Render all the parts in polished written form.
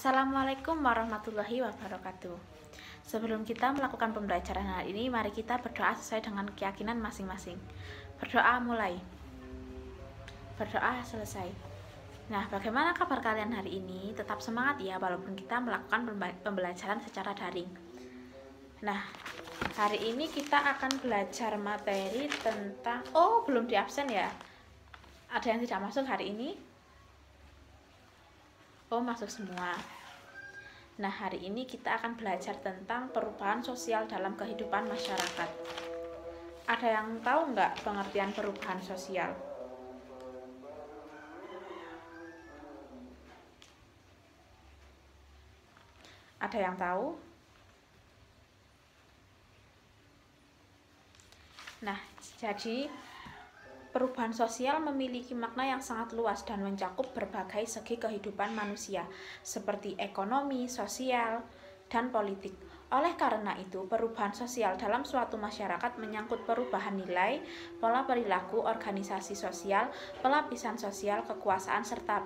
Assalamualaikum warahmatullahi wabarakatuh. Sebelum kita melakukan pembelajaran hari ini, mari kita berdoa sesuai dengan keyakinan masing-masing. Berdoa mulai. Berdoa selesai. Nah, bagaimana kabar kalian hari ini? Tetap semangat ya, walaupun kita melakukan pembelajaran secara daring. Nah, hari ini kita akan belajar materi tentang... Oh, belum di absen ya? Ada yang tidak masuk hari ini? Oh, masuk semua. Nah, hari ini kita akan belajar tentang perubahan sosial dalam kehidupan masyarakat. Ada yang tahu nggak pengertian perubahan sosial? Ada yang tahu? Nah, jadi perubahan sosial memiliki makna yang sangat luas dan mencakup berbagai segi kehidupan manusia, seperti ekonomi, sosial, dan politik. Oleh karena itu, perubahan sosial dalam suatu masyarakat menyangkut perubahan nilai, pola perilaku, organisasi sosial, pelapisan sosial, kekuasaan, serta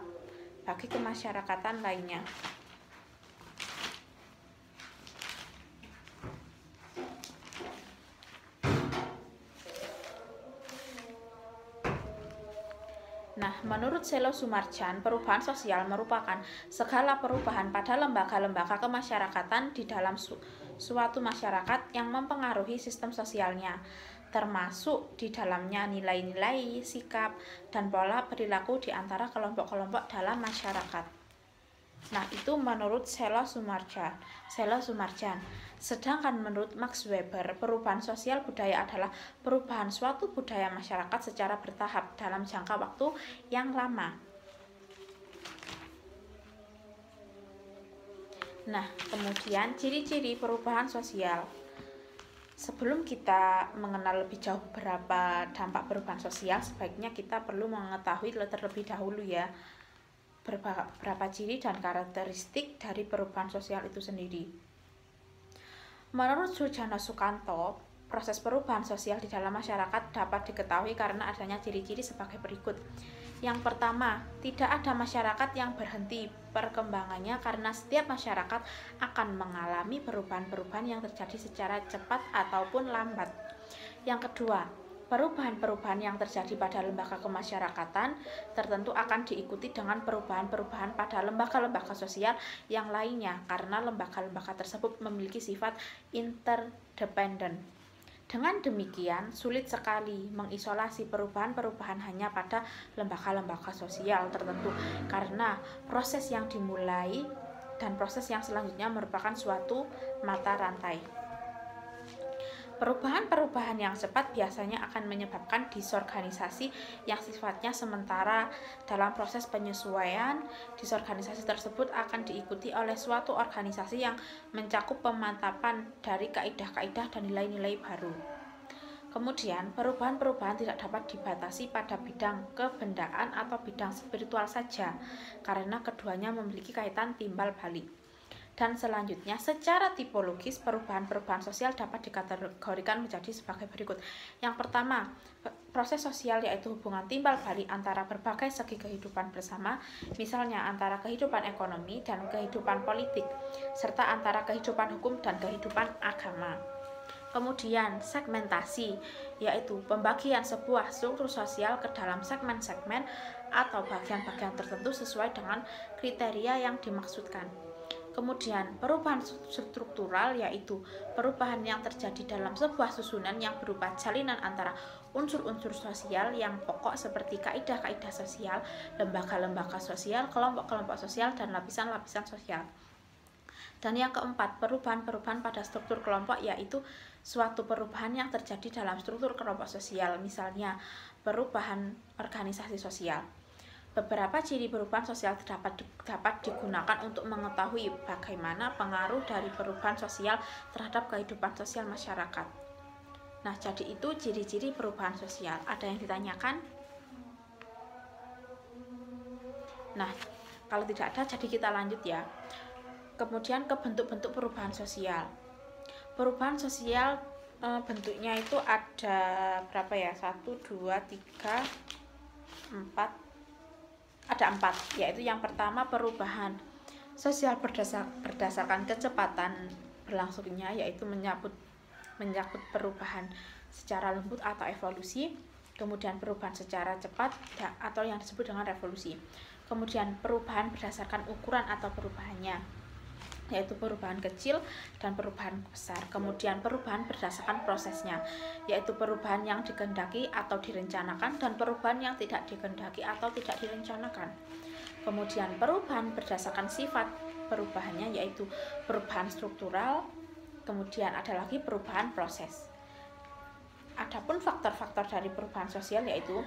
bagi kemasyarakatan lainnya. Nah, menurut Selo Sumarjan, perubahan sosial merupakan segala perubahan pada lembaga-lembaga kemasyarakatan di dalam suatu masyarakat yang mempengaruhi sistem sosialnya, termasuk di dalamnya nilai-nilai, sikap, dan pola perilaku di antara kelompok-kelompok dalam masyarakat. Nah, itu menurut Selo Sumarjan. Sedangkan menurut Max Weber, perubahan sosial budaya adalah perubahan suatu budaya masyarakat secara bertahap dalam jangka waktu yang lama. Nah, kemudian ciri-ciri perubahan sosial. Sebelum kita mengenal lebih jauh berapa dampak perubahan sosial, sebaiknya kita perlu mengetahui terlebih dahulu ya berapa ciri dan karakteristik dari perubahan sosial itu sendiri. Menurut Sujana Sukanto, proses perubahan sosial di dalam masyarakat dapat diketahui karena adanya ciri-ciri sebagai berikut. Yang pertama, tidak ada masyarakat yang berhenti perkembangannya karena setiap masyarakat akan mengalami perubahan-perubahan yang terjadi secara cepat ataupun lambat. Yang kedua, perubahan-perubahan yang terjadi pada lembaga kemasyarakatan tertentu akan diikuti dengan perubahan-perubahan pada lembaga-lembaga sosial yang lainnya karena lembaga-lembaga tersebut memiliki sifat interdependen. Dengan demikian, sulit sekali mengisolasi perubahan-perubahan hanya pada lembaga-lembaga sosial tertentu karena proses yang dimulai dan proses yang selanjutnya merupakan suatu mata rantai. Perubahan-perubahan yang cepat biasanya akan menyebabkan disorganisasi yang sifatnya sementara. Dalam proses penyesuaian, disorganisasi tersebut akan diikuti oleh suatu organisasi yang mencakup pemantapan dari kaidah-kaidah dan nilai-nilai baru. Kemudian, perubahan-perubahan tidak dapat dibatasi pada bidang kebendaan atau bidang spiritual saja, karena keduanya memiliki kaitan timbal balik. Dan selanjutnya, secara tipologis, perubahan-perubahan sosial dapat dikategorikan menjadi sebagai berikut. Yang pertama, proses sosial yaitu hubungan timbal balik antara berbagai segi kehidupan bersama, misalnya antara kehidupan ekonomi dan kehidupan politik, serta antara kehidupan hukum dan kehidupan agama. Kemudian, segmentasi, yaitu pembagian sebuah struktur sosial ke dalam segmen-segmen atau bagian-bagian tertentu sesuai dengan kriteria yang dimaksudkan. Kemudian, perubahan struktural yaitu perubahan yang terjadi dalam sebuah susunan yang berupa jalinan antara unsur-unsur sosial yang pokok seperti kaidah-kaidah sosial, lembaga-lembaga sosial, kelompok-kelompok sosial, dan lapisan-lapisan sosial. Dan yang keempat, perubahan-perubahan pada struktur kelompok yaitu suatu perubahan yang terjadi dalam struktur kelompok sosial, misalnya perubahan organisasi sosial. Beberapa ciri perubahan sosial dapat digunakan untuk mengetahui bagaimana pengaruh dari perubahan sosial terhadap kehidupan sosial masyarakat. Nah, jadi itu ciri-ciri perubahan sosial. Ada yang ditanyakan? Nah, kalau tidak ada, jadi kita lanjut ya. Kemudian ke bentuk-bentuk perubahan sosial. Perubahan sosial bentuknya itu ada berapa ya? 1, 2, 3, 4. Ada 4, yaitu yang pertama perubahan sosial berdasarkan kecepatan berlangsungnya, yaitu menyangkut perubahan secara lembut atau evolusi, kemudian perubahan secara cepat atau yang disebut dengan revolusi, kemudian perubahan berdasarkan ukuran atau perubahannya, yaitu perubahan kecil dan perubahan besar, kemudian perubahan berdasarkan prosesnya, yaitu perubahan yang dikehendaki atau direncanakan, dan perubahan yang tidak dikehendaki atau tidak direncanakan. Kemudian perubahan berdasarkan sifat perubahannya, yaitu perubahan struktural, kemudian ada lagi perubahan proses. Adapun faktor-faktor dari perubahan sosial, yaitu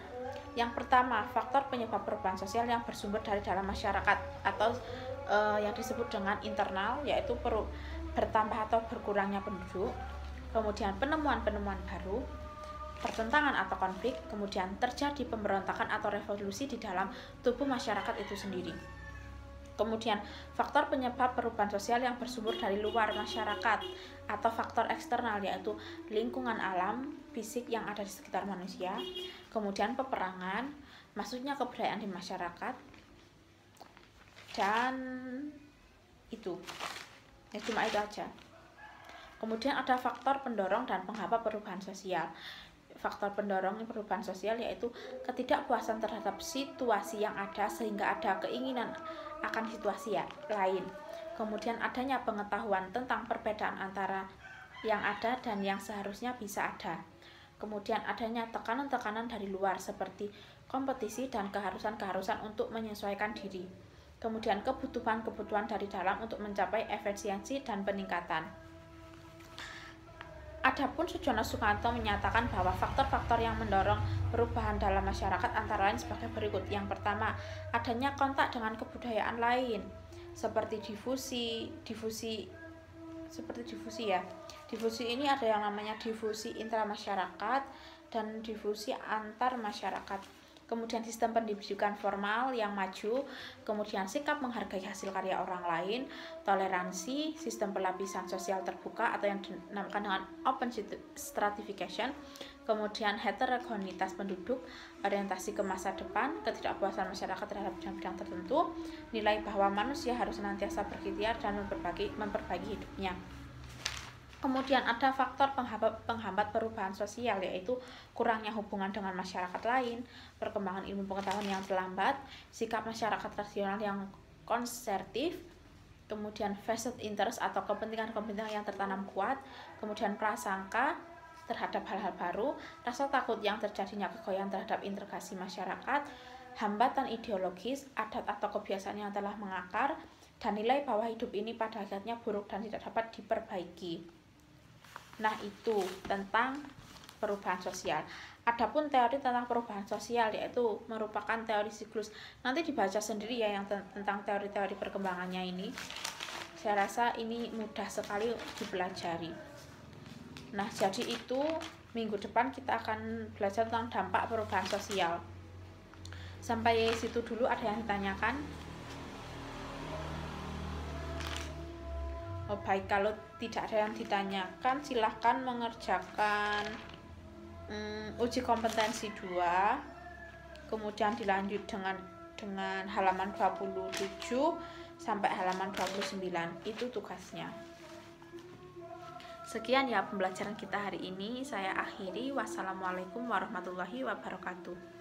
yang pertama, faktor penyebab perubahan sosial yang bersumber dari dalam masyarakat atau yang disebut dengan internal, yaitu bertambah atau berkurangnya penduduk, kemudian penemuan-penemuan baru, pertentangan atau konflik, kemudian terjadi pemberontakan atau revolusi di dalam tubuh masyarakat itu sendiri. Kemudian faktor penyebab perubahan sosial yang bersumber dari luar masyarakat atau faktor eksternal, yaitu lingkungan alam fisik yang ada di sekitar manusia, kemudian peperangan, masuknya kebudayaan di masyarakat, dan itu ya, cuma itu aja. Kemudian ada faktor pendorong dan penghambat perubahan sosial. Faktor pendorong perubahan sosial yaitu ketidakpuasan terhadap situasi yang ada sehingga ada keinginan akan situasi lain. Kemudian adanya pengetahuan tentang perbedaan antara yang ada dan yang seharusnya bisa ada. Kemudian adanya tekanan-tekanan dari luar seperti kompetisi dan keharusan-keharusan untuk menyesuaikan diri. Kemudian kebutuhan-kebutuhan dari dalam untuk mencapai efisiensi dan peningkatan. Adapun Sujono Sukanto menyatakan bahwa faktor-faktor yang mendorong perubahan dalam masyarakat antara lain sebagai berikut. Yang pertama, adanya kontak dengan kebudayaan lain, seperti difusi ya. Difusi ini ada yang namanya difusi intramasyarakat dan difusi antar masyarakat. Kemudian sistem pendidikan formal yang maju, kemudian sikap menghargai hasil karya orang lain, toleransi, sistem pelapisan sosial terbuka atau yang dinamakan dengan open stratification, kemudian heterogenitas penduduk, orientasi ke masa depan, ketidakpuasan masyarakat terhadap bidang-bidang tertentu, nilai bahwa manusia harus senantiasa berikhtiar dan memperbaiki hidupnya. Kemudian ada faktor penghambat perubahan sosial, yaitu kurangnya hubungan dengan masyarakat lain, perkembangan ilmu pengetahuan yang terlambat, sikap masyarakat tradisional yang konservatif, kemudian vested interest atau kepentingan-kepentingan yang tertanam kuat, kemudian prasangka terhadap hal-hal baru, rasa takut yang terjadinya kegoyang terhadap integrasi masyarakat, hambatan ideologis, adat atau kebiasaan yang telah mengakar, dan nilai bahwa hidup ini pada akhirnya buruk dan tidak dapat diperbaiki. Nah, itu tentang perubahan sosial. Adapun teori tentang perubahan sosial yaitu merupakan teori siklus. Nanti dibaca sendiri ya yang tentang teori-teori perkembangannya ini. Saya rasa ini mudah sekali dipelajari. Nah, jadi itu minggu depan kita akan belajar tentang dampak perubahan sosial. Sampai situ dulu, ada yang ditanyakan? Oh, baik, kalau tidak ada yang ditanyakan silahkan mengerjakan uji kompetensi 2, kemudian dilanjut dengan halaman 27 sampai halaman 29. Itu tugasnya. Sekian ya pembelajaran kita hari ini, saya akhiri. Wassalamualaikum warahmatullahi wabarakatuh.